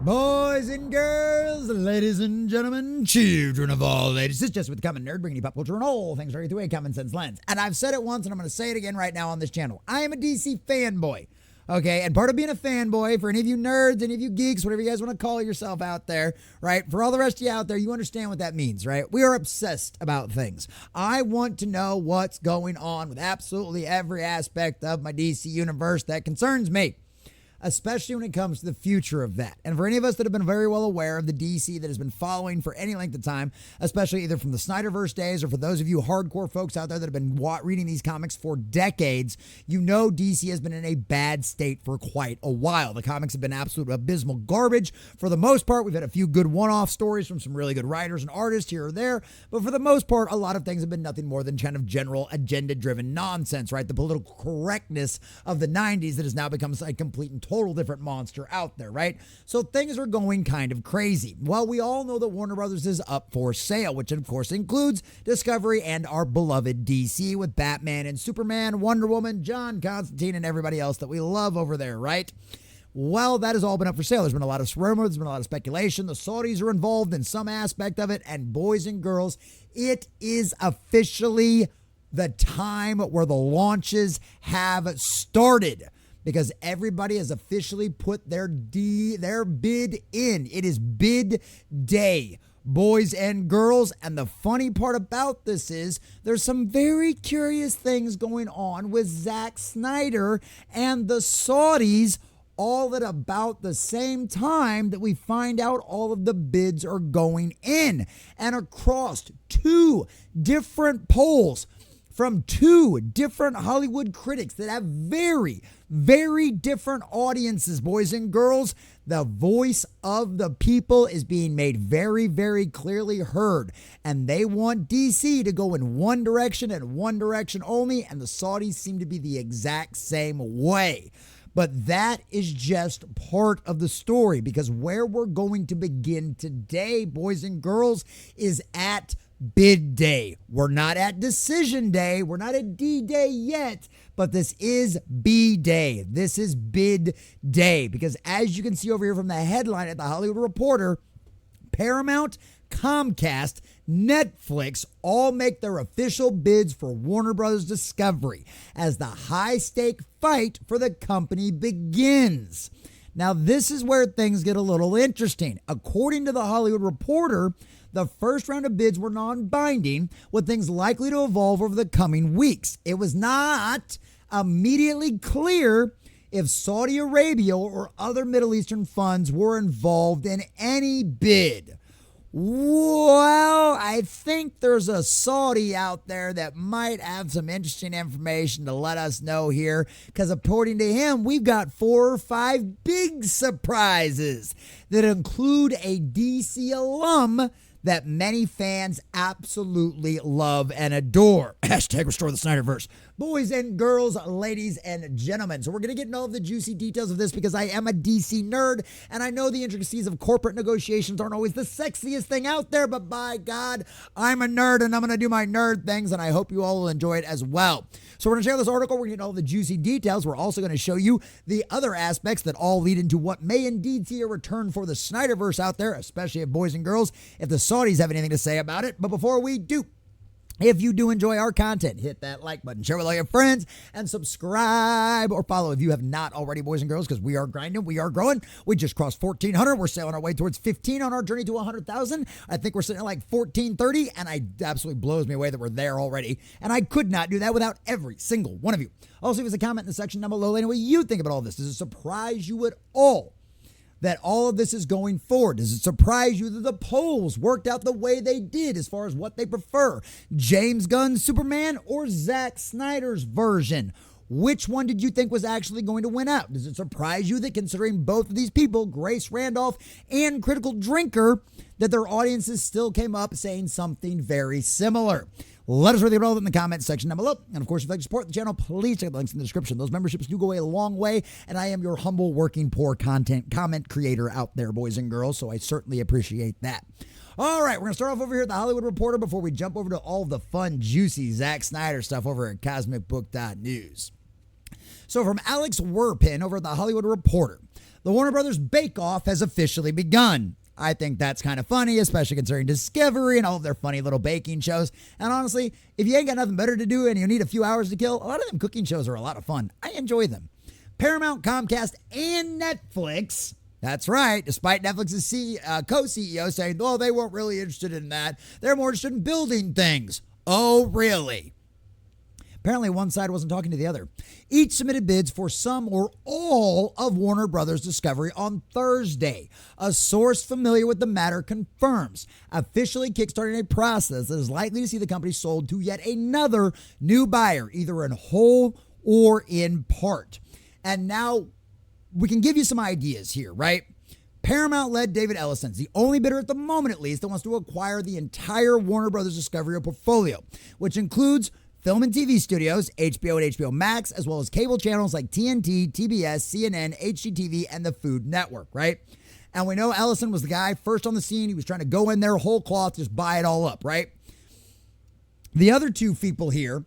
Boys and girls, ladies and gentlemen, children of all ages, it's just with the Common Nerd, bringing you pop culture and all things right through a common sense lens. And I've said it once, and I'm going to say it again right now on this channel. I am a DC fanboy, okay? And part of being a fanboy, for any of you nerds, any of you geeks, whatever you guys want to call yourself out there, right? For all the rest of you out there, you understand what that means, right? We are obsessed about things. I want to know what's going on with absolutely every aspect of my DC universe that concerns me, especially when it comes to the future of that. And for any of us that have been very well aware of the DC that has been following for any length of time, especially either from the Snyderverse days or for those of you hardcore folks out there that have been reading these comics for decades, you know DC has been in a bad state for quite a while. The comics have been absolute abysmal garbage. For the most part, we've had a few good one-off stories from some really good writers and artists here or there, but for the most part, a lot of things have been nothing more than kind of general agenda-driven nonsense, right? The political correctness of the 90s that has now become a complete and total different monster out there, right? So things are going kind of crazy. Well, we all know that Warner Brothers is up for sale, which of course includes Discovery and our beloved DC with Batman and Superman, Wonder Woman, John Constantine, and everybody else that we love over there, right? Well, that has all been up for sale. There's been a lot of rumor, there's been a lot of speculation. The Saudis are involved in some aspect of it, and boys and girls, it is officially the time where the launches have started, because everybody has officially put their bid in. It is bid day, boys and girls. And the funny part about this is there's some very curious things going on with Zack Snyder and the Saudis all at about the same time that we find out all of the bids are going in. And across two different polls from two different Hollywood critics that have very, very different audiences, boys and girls, the voice of the people is being made very, very clearly heard. And they want DC to go in one direction and one direction only, and the Saudis seem to be the exact same way. But that is just part of the story, because where we're going to begin today, boys and girls, is at bid day. We're not at decision day. We're not at D-Day yet, but this is B-Day. This is bid day, because as you can see over here from the headline at the Hollywood Reporter, Paramount, Comcast, Netflix all make their official bids for Warner Brothers Discovery as the high-stake fight for the company begins. Now, this is where things get a little interesting. According to the Hollywood Reporter, the first round of bids were non-binding, with things likely to evolve over the coming weeks. It was not immediately clear if Saudi Arabia or other Middle Eastern funds were involved in any bid. Well, I think there's a Saudi out there that might have some interesting information to let us know here, because according to him, we've got 4 or 5 big surprises that include a DC alum that many fans absolutely love and adore. Hashtag restore the Snyderverse. Boys and girls, ladies and gentlemen. So we're going to get into all of the juicy details of this, because I am a DC nerd, and I know the intricacies of corporate negotiations aren't always the sexiest thing out there, but by God, I'm a nerd, and I'm going to do my nerd things, and I hope you all will enjoy it as well. So we're going to check out this article. We're going to get all the juicy details. We're also going to show you the other aspects that all lead into what may indeed see a return for the Snyderverse out there, especially if boys and girls, if the Saudis have anything to say about it. But before we do, if you do enjoy our content, hit that like button, share with all your friends, and subscribe or follow if you have not already, boys and girls, because we are grinding, we are growing. We just crossed 1,400. We're sailing our way towards 15 on our journey to 100,000. I think we're sitting at like 1,430, and it absolutely blows me away that we're there already. And I could not do that without every single one of you. Also, leave us a comment in the section down below. Letting what you think about all this. Does it surprise you at all that all of this is going forward? Does it surprise you that the polls worked out the way they did as far as what they prefer? James Gunn's Superman or Zack Snyder's version? Which one did you think was actually going to win out? Does it surprise you that, considering both of these people, Grace Randolph and Critical Drinker, that their audiences still came up saying something very similar? Let us know about it in the comments section down below. And of course, if you'd like to support the channel, please check the links in the description. Those memberships do go a long way, and I am your humble, working, poor comment creator out there, boys and girls, so I certainly appreciate that. All right, we're going to start off over here at the Hollywood Reporter before we jump over to all the fun, juicy Zack Snyder stuff over at cosmicbook.news. So from Alex Werpin over at the Hollywood Reporter, The Warner Brothers Bake Off has officially begun. I think that's kind of funny, especially considering Discovery and all of their funny little baking shows. And honestly, if you ain't got nothing better to do and you need a few hours to kill, a lot of them cooking shows are a lot of fun. I enjoy them. Paramount, Comcast, and Netflix. That's right. Despite Netflix's co-CEO saying, oh, they weren't really interested in that. They're more interested in building things. Oh, really? Apparently, one side wasn't talking to the other. Each submitted bids for some or all of Warner Brothers Discovery on Thursday. A source familiar with the matter confirms, officially kickstarting a process that is likely to see the company sold to yet another new buyer, either in whole or in part. And now we can give you some ideas here, right? Paramount-led David Ellison is the only bidder at the moment, at least, that wants to acquire the entire Warner Brothers Discovery portfolio, which includes film and TV studios, HBO and HBO Max, as well as cable channels like TNT, TBS, CNN, HGTV, and the Food Network, right? And we know Ellison was the guy first on the scene. He was trying to go in there whole cloth, just buy it all up, right? The other two people here,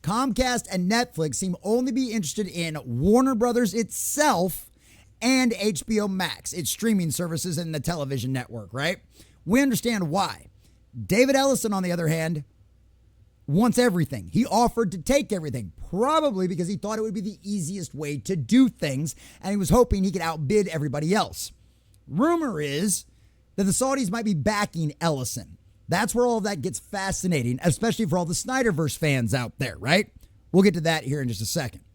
Comcast and Netflix, seem only be interested in Warner Brothers itself and HBO Max, its streaming services and the television network, right? We understand why. David Ellison, on the other hand, wants everything. He offered to take everything, probably because he thought it would be the easiest way to do things, and he was hoping he could outbid everybody else. Rumor is that the Saudis might be backing Ellison. That's where all of that gets fascinating, especially for all the Snyderverse fans out there, right? We'll get to that here in just a second.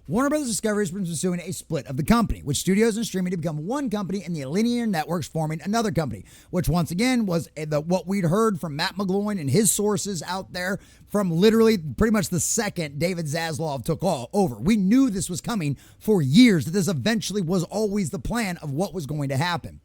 Warner Brothers Discovery has been pursuing a split of the company, with studios and streaming to become one company and the linear networks forming another company, which once again was what we'd heard from Matt McGloin and his sources out there from literally pretty much the second David Zaslav took over. We knew this was coming for years, that this eventually was always the plan of what was going to happen.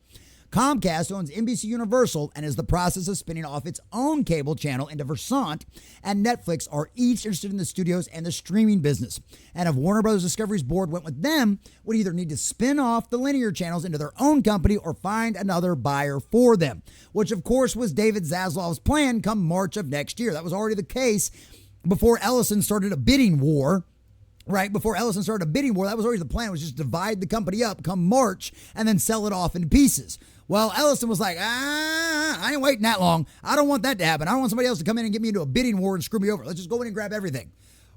Comcast owns NBC Universal and is in the process of spinning off its own cable channel into Versant, and Netflix are each interested in the studios and the streaming business. And if Warner Brothers Discovery's board went with them, would either need to spin off the linear channels into their own company or find another buyer for them, which of course was David Zaslav's plan come March of next year. That was already the case before Ellison started a bidding war. Right before Ellison started a bidding war, that was always the plan, was just divide the company up come March and then sell it off into pieces. Well, Ellison was like, I ain't waiting that long. I don't want that to happen. I don't want somebody else to come in and get me into a bidding war and screw me over. Let's just go in and grab everything.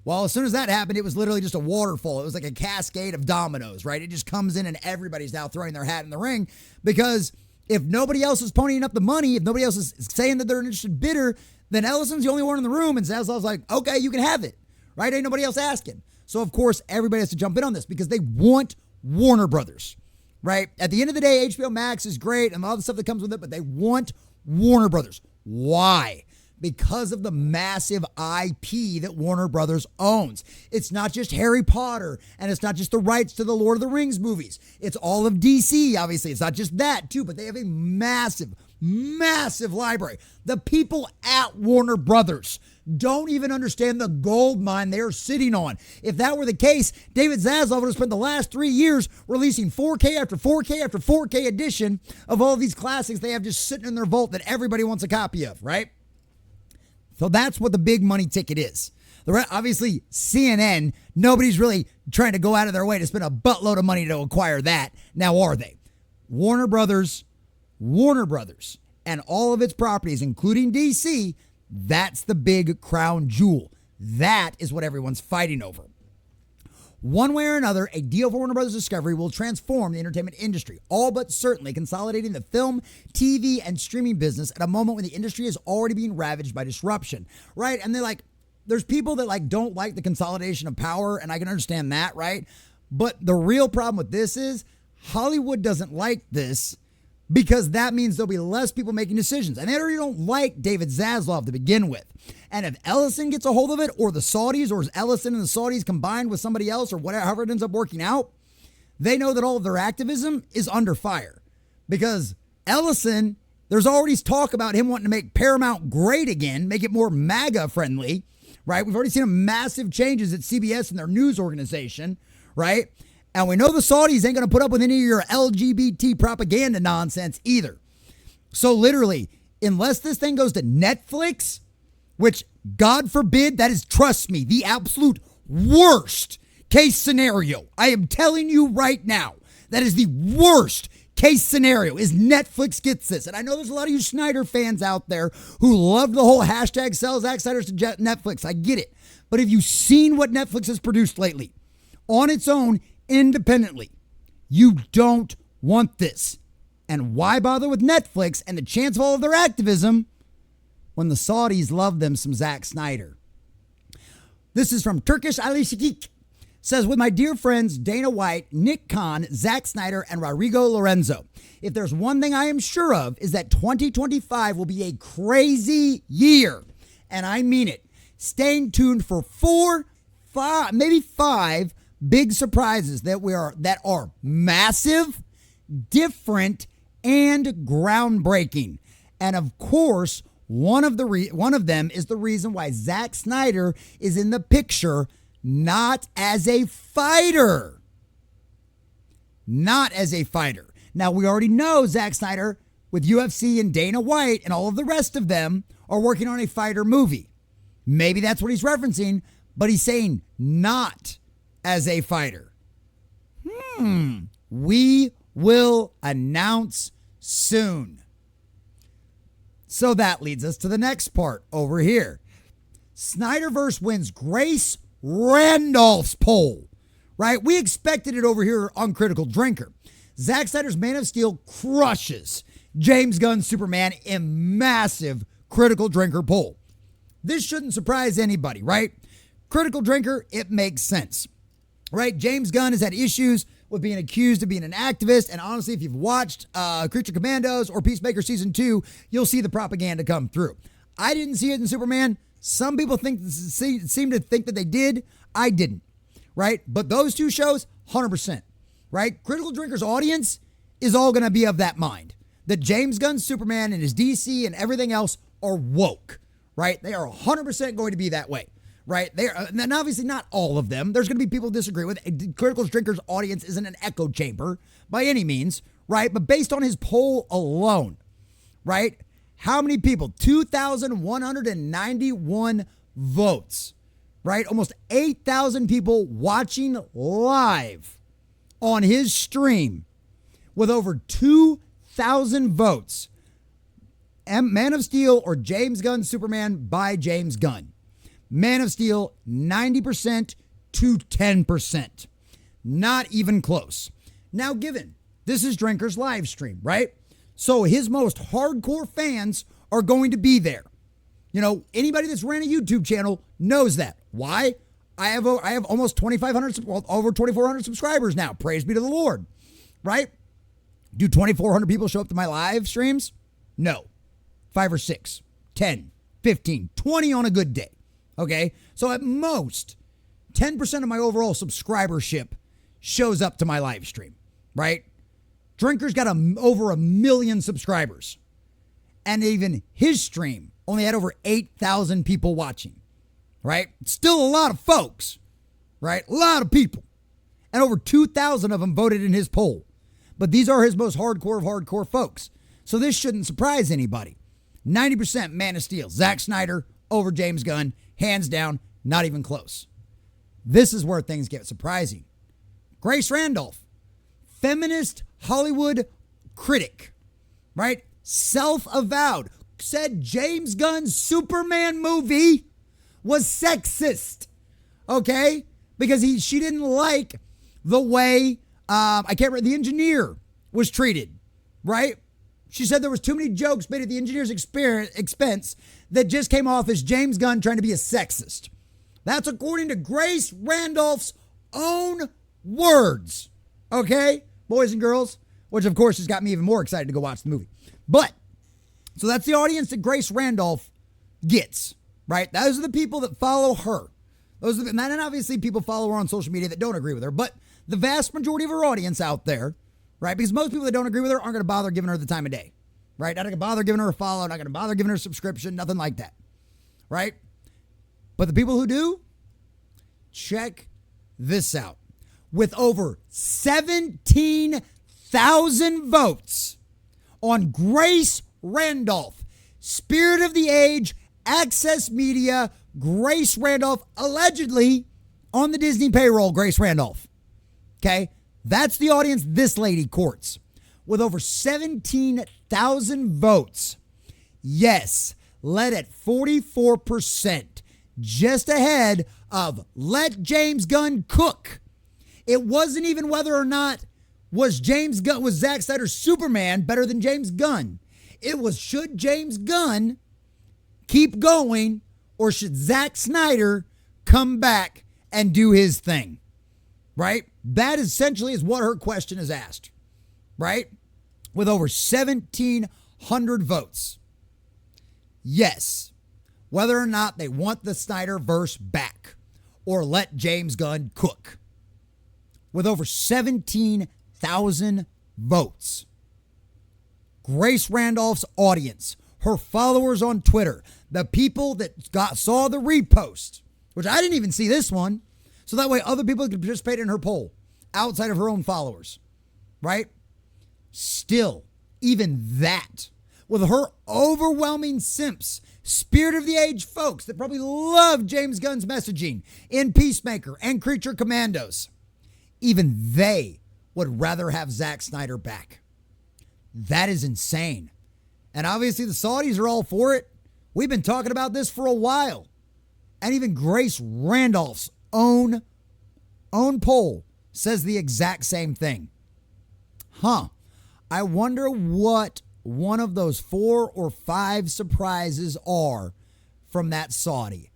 Well, as soon as that happened, it was literally just a waterfall. It was like a cascade of dominoes, right? It just comes in and everybody's now throwing their hat in the ring, because if nobody else is ponying up the money, if nobody else is saying that they're an interested bidder, then Ellison's the only one in the room, and Zaslav's like, okay, you can have it, right? Ain't nobody else asking. So, of course, everybody has to jump in on this because they want Warner Brothers, right? At the end of the day, HBO Max is great and all the stuff that comes with it, but they want Warner Brothers. Why? Because of the massive IP that Warner Brothers owns. It's not just Harry Potter, and it's not just the rights to the Lord of the Rings movies. It's all of DC, obviously. It's not just that, too, but they have a massive library. The people at Warner Brothers don't even understand the gold mine they're sitting on. If that were the case, David Zaslav would have spent the last 3 years releasing 4K after 4K after 4K edition of all of these classics they have just sitting in their vault that everybody wants a copy of, right? So that's what the big money ticket is. Obviously, CNN, nobody's really trying to go out of their way to spend a buttload of money to acquire that. Now, are they? Warner Brothers, and all of its properties, including DC, that's the big crown jewel. That is what everyone's fighting over. One way or another, a deal for Warner Brothers Discovery will transform the entertainment industry, all but certainly consolidating the film, TV, and streaming business at a moment when the industry is already being ravaged by disruption, right? And there's people that don't like the consolidation of power, and I can understand that, right? But the real problem with this is Hollywood doesn't like this, because that means there'll be less people making decisions. And they already don't like David Zaslav to begin with. And if Ellison gets a hold of it, or the Saudis, or Ellison and the Saudis combined with somebody else, or whatever, however it ends up working out, they know that all of their activism is under fire. Because Ellison, there's already talk about him wanting to make Paramount great again, make it more MAGA friendly, right? We've already seen massive changes at CBS and their news organization, right? And we know the Saudis ain't going to put up with any of your LGBT propaganda nonsense either. So literally, unless this thing goes to Netflix, which God forbid, that is, trust me, the absolute worst case scenario. I am telling you right now, That is the worst case scenario, is Netflix gets this. And I know there's a lot of you Snyder fans out there who love the whole hashtag sell Zack Snyder to Netflix. I get it. But have you seen what Netflix has produced lately? On its own, independently. You don't want this. And why bother with Netflix and the chance of all of their activism when the Saudis love them some Zack Snyder? This is from Turkish Ali Shakik. Says, with my dear friends Dana White, Nick Khan, Zack Snyder, and Rodrigo Lorenzo, if there's one thing I am sure of is that 2025 will be a crazy year. And I mean it. Staying tuned for 4, 5, maybe 5 big surprises that are massive, different, and groundbreaking. And of course, one of them is the reason why Zack Snyder is in the picture. Not as a fighter. Not as a fighter. Now, we already know Zack Snyder with UFC and Dana White and all of the rest of them are working on a fighter movie. Maybe that's what he's referencing, but he's saying not as a fighter. We will announce soon. So that leads us to the next part over here. Snyderverse wins Grace Randolph's poll, right? We expected it over here on Critical Drinker. Zack Snyder's Man of Steel crushes James Gunn's Superman in massive Critical Drinker poll. This shouldn't surprise anybody, right? Critical Drinker, it makes sense, right? James Gunn has had issues with being accused of being an activist, and honestly, if you've watched Creature Commandos or Peacemaker Season 2, you'll see the propaganda come through. I didn't see it in Superman. Some people seem to think that they did. I didn't, right? But those two shows, 100%, right? Critical Drinker's audience is all going to be of that mind. That James Gunn's Superman and his DC and everything else are woke, right? They are 100% going to be that way, right? And obviously not all of them. There's going to be people who disagree with it. Critical Drinker's audience isn't an echo chamber by any means, right? But based on his poll alone, right? How many people? 2,191 votes, right? Almost 8,000 people watching live on his stream with over 2,000 votes. Man of Steel or James Gunn Superman by James Gunn. Man of Steel, 90% to 10%. Not even close. Now, given this is Drinker's live stream, right? So his most hardcore fans are going to be there. You know, anybody that's ran a YouTube channel knows that. Why? I have almost 2,500, over 2,400 subscribers now. Praise be to the Lord, right? Do 2,400 people show up to my live streams? No. 5 or 6, 10, 15, 20 on a good day. Okay? So at most, 10% of my overall subscribership shows up to my live stream, right? Drinker's got over 1 million subscribers. And even his stream only had over 8,000 people watching, right? Still a lot of folks, right? A lot of people. And over 2,000 of them voted in his poll. But these are his most hardcore of hardcore folks. So this shouldn't surprise anybody. 90% Man of Steel. Zack Snyder over James Gunn. Hands down, not even close. This is where things get surprising. Grace Randolph. Feminist Hollywood critic, right? Self-avowed, said James Gunn's Superman movie was sexist, okay? Because she didn't like the way, the engineer was treated, right? She said there was too many jokes made at the engineer's expense that just came off as James Gunn trying to be a sexist. That's according to Grace Randolph's own words, okay? Boys and girls, which of course has got me even more excited to go watch the movie. But, so that's the audience that Grace Randolph gets, right? Those are the people that follow her. And then obviously people follow her on social media that don't agree with her. But the vast majority of her audience out there, right? Because most people that don't agree with her aren't going to bother giving her the time of day, right? Not going to bother giving her a follow, not going to bother giving her a subscription, nothing like that, right? But the people who do, check this out. With over 17,000 votes on Grace Randolph, Spirit of the Age, Access Media, Grace Randolph, allegedly on the Disney payroll, Grace Randolph. Okay? That's the audience this lady courts. With over 17,000 votes. Yes, led at 44%, just ahead of Let James Gunn Cook. It wasn't even whether or not was Zack Snyder's Superman better than James Gunn. It was, should James Gunn keep going, or should Zack Snyder come back and do his thing? Right? That essentially is what her question is asked. Right? With over 1,700 votes. Yes. Whether or not they want the Snyderverse back or let James Gunn cook. With over 17,000 votes. Grace Randolph's audience, her followers on Twitter, the people that saw the repost, which I didn't even see this one, so that way other people could participate in her poll outside of her own followers, right? Still, even that, with her overwhelming simps, spirit of the age folks that probably love James Gunn's messaging in Peacemaker and Creature Commandos, even they would rather have Zack Snyder back. That is insane. And obviously the Saudis are all for it. We've been talking about this for a while. And even Grace Randolph's own poll says the exact same thing. I wonder what one of those 4 or 5 surprises are from that Saudi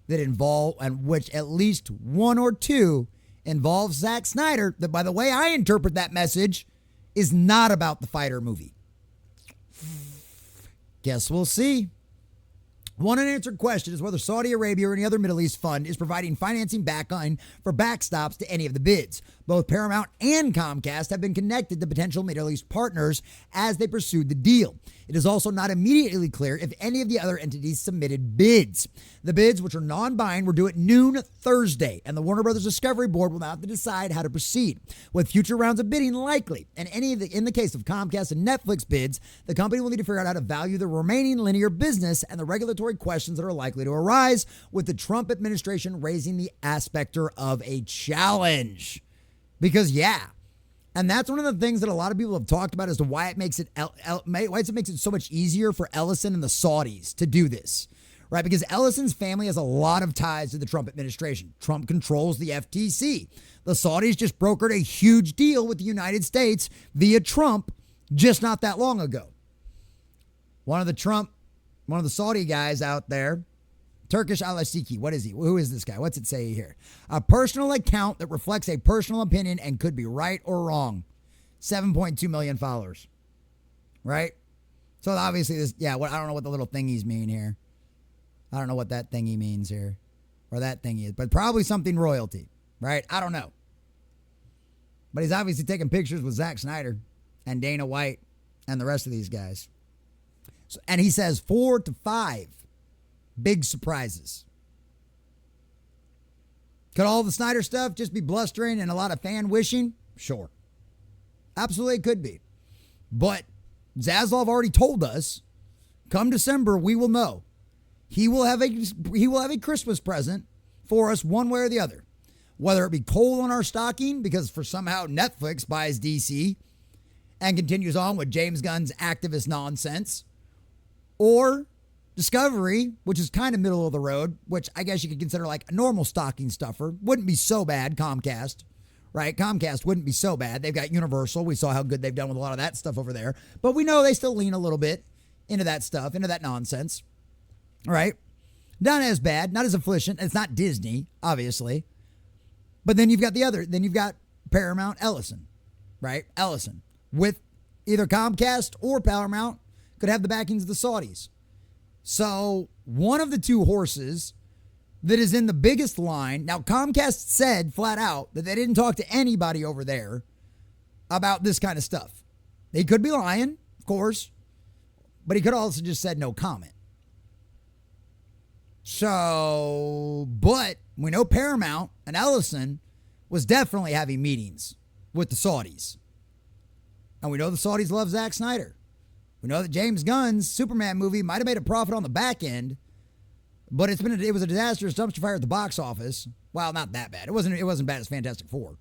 that involve, and which at least 1 or 2 involve Zack Snyder, that by the way I interpret that message is not about the Fighter movie. Guess we'll see. One unanswered question is whether Saudi Arabia or any other Middle East fund is providing financing backline for backstops to any of the bids. Both Paramount and Comcast have been connected to potential Middle East partners as they pursued the deal. It is also not immediately clear if any of the other entities submitted bids. The bids, which are non-binding, were due at noon Thursday, and the Warner Brothers Discovery Board will now have to decide how to proceed, with future rounds of bidding likely. And in the case of Comcast and Netflix bids, the company will need to figure out how to value the remaining linear business and the regulatory questions that are likely to arise, with the Trump administration raising the aspect of a challenge. Because, and that's one of the things that a lot of people have talked about as to why it makes it so much easier for Ellison and the Saudis to do this, right? Because Ellison's family has a lot of ties to the Trump administration. Trump controls the FTC. The Saudis just brokered a huge deal with the United States via Trump just not that long ago. One of the Saudi guys out there, Turkish Alasiki. What is he? Who is this guy? What's it say here? A personal account that reflects a personal opinion and could be right or wrong. 7.2 million followers. Right? So obviously this, I don't know what the little thingies mean here. I don't know what that thingy means here. Or that thingy is. But probably something royalty. Right? I don't know. But he's obviously taking pictures with Zack Snyder and Dana White and the rest of these guys. So, and he says 4 to 5 big surprises. Could all the Snyder stuff just be blustering and a lot of fan wishing? Sure. Absolutely it could be. But Zaslav already told us, come December, we will know. He will have a Christmas present for us one way or the other. Whether it be coal on our stocking because for somehow Netflix buys DC and continues on with James Gunn's activist nonsense, or Discovery, which is kind of middle of the road, which I guess you could consider like a normal stocking stuffer. Wouldn't be so bad, Comcast, right? Comcast wouldn't be so bad. They've got Universal. We saw how good they've done with a lot of that stuff over there. But we know they still lean a little bit into that stuff, into that nonsense, right? Not as bad, not as efficient. It's not Disney, obviously. But then you've got Paramount Ellison, right? Ellison with either Comcast or Paramount could have the backings of the Saudis. So one of the two horses that is in the biggest line. Now, Comcast said flat out that they didn't talk to anybody over there about this kind of stuff. They could be lying, of course, but he could also just said no comment. So, but we know Paramount and Ellison was definitely having meetings with the Saudis. And we know the Saudis love Zack Snyder. We know that James Gunn's Superman movie might have made a profit on the back end, but it was a disastrous dumpster fire at the box office. Well, not that bad. It wasn't bad as Fantastic Four.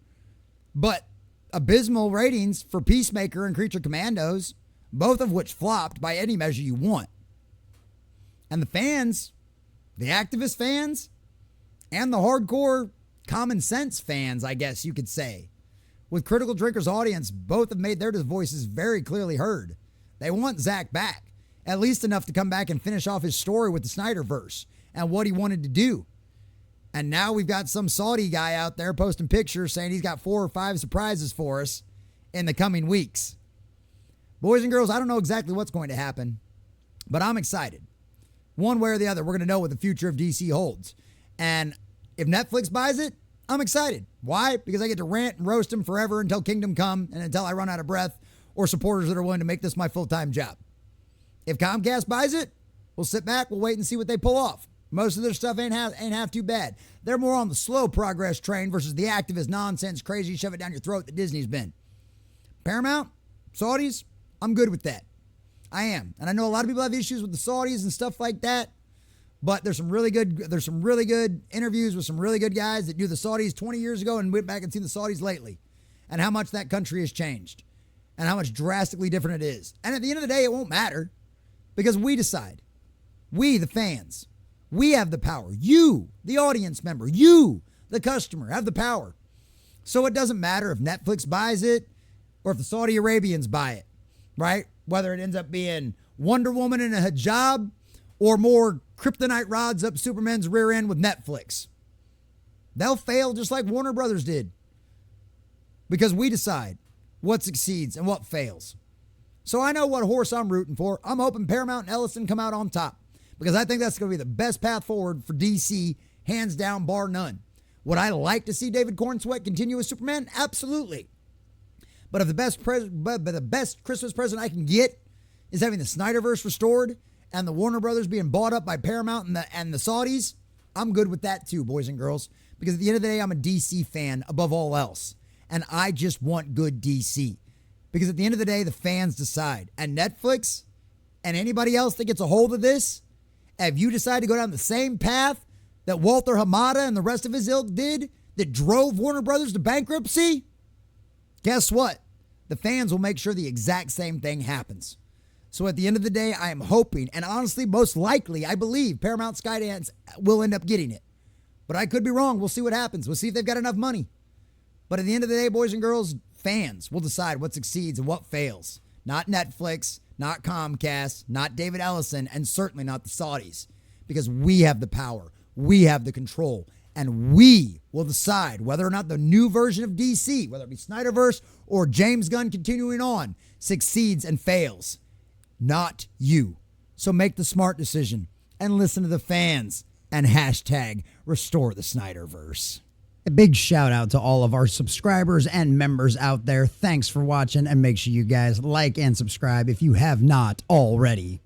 But abysmal ratings for Peacemaker and Creature Commandos, both of which flopped by any measure you want. And the fans, the activist fans, and the hardcore common sense fans, I guess you could say, with Critical Drinker's audience, both have made their voices very clearly heard. They want Zack back, at least enough to come back and finish off his story with the Snyderverse and what he wanted to do. And now we've got some Saudi guy out there posting pictures saying he's got 4 or 5 surprises for us in the coming weeks. Boys and girls, I don't know exactly what's going to happen, but I'm excited. One way or the other, we're going to know what the future of DC holds. And if Netflix buys it, I'm excited. Why? Because I get to rant and roast him forever until Kingdom Come and until I run out of breath, or supporters that are willing to make this my full-time job. If Comcast buys it, we'll sit back, we'll wait and see what they pull off. Most of their stuff ain't half too bad. They're more on the slow progress train versus the activist nonsense, crazy, shove it down your throat that Disney's been. Paramount, Saudis, I'm good with that. I am. And I know a lot of people have issues with the Saudis and stuff like that, but there's some really good interviews with some really good guys that knew the Saudis 20 years ago and went back and seen the Saudis lately and how much that country has changed and how much drastically different it is. And at the end of the day, it won't matter because we decide. We, the fans, we have the power. You, the audience member, you, the customer, have the power. So it doesn't matter if Netflix buys it or if the Saudi Arabians buy it, right? Whether it ends up being Wonder Woman in a hijab or more kryptonite rods up Superman's rear end with Netflix. They'll fail just like Warner Brothers did because we decide what succeeds and what fails. So I know what horse I'm rooting for. I'm hoping Paramount and Ellison come out on top, because I think that's going to be the best path forward for DC, hands down, bar none. Would I like to see David Cornsweet continue as Superman? Absolutely. But if the best Christmas present I can get is having the Snyderverse restored and the Warner Brothers being bought up by Paramount and the Saudis, I'm good with that too, boys and girls. Because at the end of the day, I'm a DC fan above all else. And I just want good DC. Because at the end of the day, the fans decide. And Netflix and anybody else that gets a hold of this, if you decide to go down the same path that Walter Hamada and the rest of his ilk did, that drove Warner Brothers to bankruptcy, guess what? The fans will make sure the exact same thing happens. So at the end of the day, I am hoping, and honestly, most likely, I believe Paramount Skydance will end up getting it. But I could be wrong. We'll see what happens. We'll see if they've got enough money. But at the end of the day, boys and girls, fans will decide what succeeds and what fails. Not Netflix, not Comcast, not David Ellison, and certainly not the Saudis. Because we have the power. We have the control. And we will decide whether or not the new version of DC, whether it be Snyderverse or James Gunn continuing on, succeeds and fails. Not you. So make the smart decision and listen to the fans and hashtag restore the Snyderverse. A big shout out to all of our subscribers and members out there. Thanks for watching, and make sure you guys like and subscribe if you have not already.